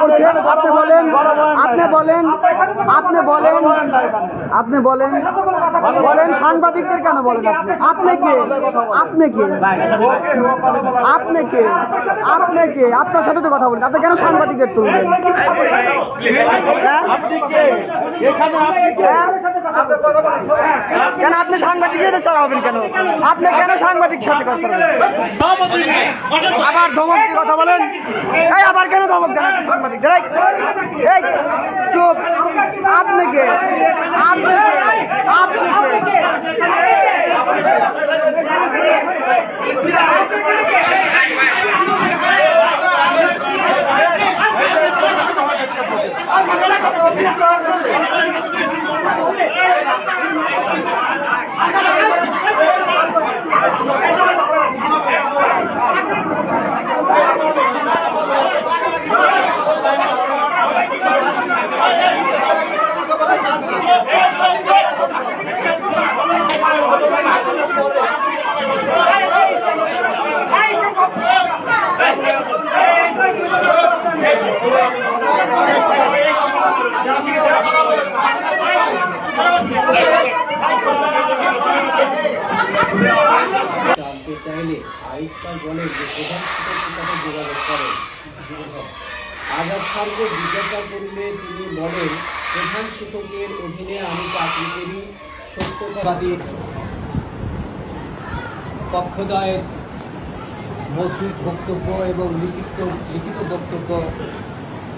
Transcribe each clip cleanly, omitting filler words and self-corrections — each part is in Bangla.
করছেন, আপনি বলেন, আপনি বলেন, আপনি বলেন, আপনি বলেন, বলেন সাংবাদিকদের কেন বলেন? আপনি কে? আপনি কে? আপনি কে? আপনি কে? আপনার সাথে তো কথা বলেন, আপনি কেন সাংবাদিকদের তুলবেন? কেন আপনি সাংবাদিকদের ছাড়া হবেন কেন? আপনি কেন সাংবাদিক সাথে কথা বলেন? আবার ধমক দিয়ে কথা বলেন। এই আবার কেন ধমক দেন আপনি সাংবাদিকদের? এই চুপ। আপনি কে? আপনি কে? আপনি কে? জানতে চাইলে আইস স্যার বলেন যে প্রধান শিক্ষকের সাথে যোগাযোগ করেন। আজাদ স্যারকে জিজ্ঞাসা করলে তিনি বলেন, প্রধান শিক্ষকের অধীনে আমি চাকরি করি। সত্যতাবাদীর পক্ষদ্বয়ের মৌখিক বক্তব্য এবং লিখিত বক্তব্য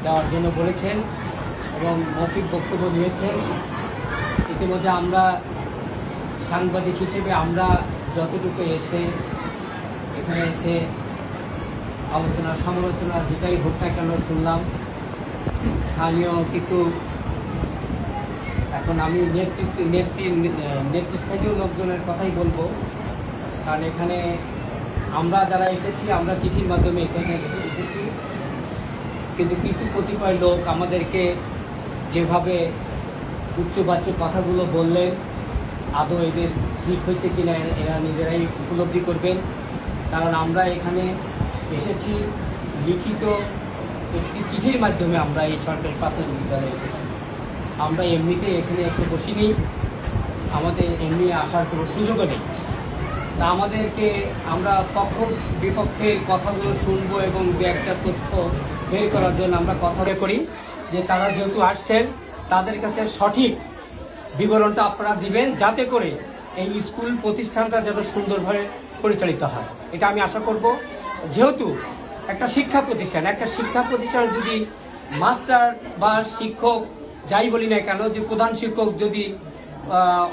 দেওয়ার জন্য বলেছেন এবং মৌখিক বক্তব্য নিয়েছেন। ইতিমধ্যে আমরা সাংবাদিক হিসেবে আমরা যতটুকু এখানে এসে আলোচনা সমালোচনা যেটাই হোক না কেন শুনলাম। স্থানীয় কিছু এখন আমি নেতৃস্থানীয় লোকজনের কথাই বলবো, কারণ এখানে আমরা যারা এসেছি আমরা চিঠির মাধ্যমে এখানে এসেছি, কিন্তু কিছু কতিপয় লোক আমাদেরকে যেভাবে উচ্চবাচ্য কথাগুলো বললেন, আদৌ এদের ঠিক হয়েছে কিনা এরা নিজেরাই উপলব্ধি করবেন। কারণ আমরা এখানে এসেছি লিখিত একটি চিঠির মাধ্যমে আমরা এই সরকারি প্রাথমিক বিদ্যালয়ে এসেছি। আমরা এমনিতে এখানে এসে বসিনি, আমাদের এমনি আসার কোনো সুযোগও নেই। তা আমাদেরকে আমরা পক্ষ বিপক্ষের কথাগুলো শুনবো এবং দু একটা তথ্য বের করার জন্য আমরা কথা করি যে তারা যেহেতু আসছেন তাদের কাছে সঠিক বিবরণটা আপনারা দিবেন, যাতে করে এই স্কুল প্রতিষ্ঠানটা যেন সুন্দরভাবে পরিচালিত হয়। এটা আমি আশা করব। যেহেতু একটা শিক্ষা প্রতিষ্ঠান যদি মাস্টার বা শিক্ষক যাই বলি না কেন, যে প্রধান শিক্ষক যদি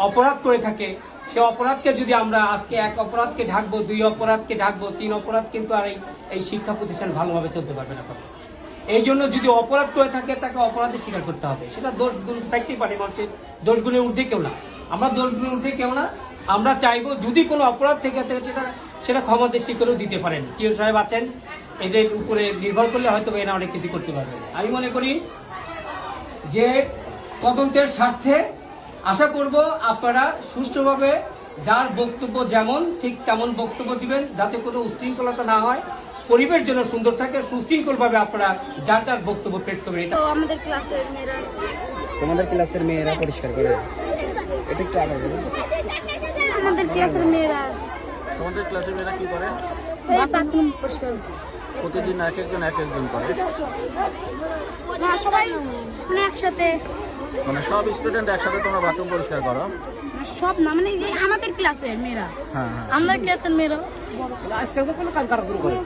অপরাধ করে থাকে, সে অপরাধকে যদি আমরা আজকে এক অপরাধকে ঢাকবো, দুই অপরাধকে ঢাকবো, তিন অপরাধ, কিন্তু আর এই শিক্ষা প্রতিষ্ঠান ভালোভাবে চলতে পারবে না। এই জন্য যদি অপরাধ করে থাকে তাকে অপরাধে স্বীকার করতে হবে। সেটা দোষ গুণ থাকতেই পারে, মানুষের দোষ গুণের ঊর্ধ্বে কেউ না, আমরা দোষ গুণের ঊর্ধ্বে কেউ না। আমরা চাইবো যদি কোনো অপরাধ থেকে থাকে সেটা ক্ষমা দৃষ্টি করেও দিতে পারেন। টিও সাহেব আছেন, এদের উপরে নির্ভর করলে হয়তো এরা অনেক কিছু করতে পারবে। আমি মনে করি যে তদন্তের স্বার্থে আশা করব আপনারা সুষ্ঠুভাবে যার বক্তব্য যেমন ঠিক তেমন বক্তব্য দিবেন, যাতে কোনো উশৃঙ্খলতা না হয়, পরিবেশ যেন সুন্দর থাকে, সুশৃঙ্খলভাবে আপনারা যার যার বক্তব্য পেশ করবেন। এটা আমাদের ক্লাসের মেয়েরা, তোমাদের ক্লাসের মেয়েরা পরিষ্কার করে, এটা একটু আগে বলুন। আমাদের ক্লাসের মেয়েরা, তোমাদের ক্লাসের মেয়েরা কি করে? এই বাথরুম পরিষ্কার প্রতিদিন এক একজন করে? না, সবাই মানে একসাথে, মানে সব স্টুডেন্ট একসাথে তোমরা বাথরুম পরিষ্কার করো? সব না, মানে এই আমাদের ক্লাসের মেয়েরা, হ্যাঁ, আমাদের ক্লাসের মেয়েরা আজকাল তো কোনো কাজ করা শুরু করে।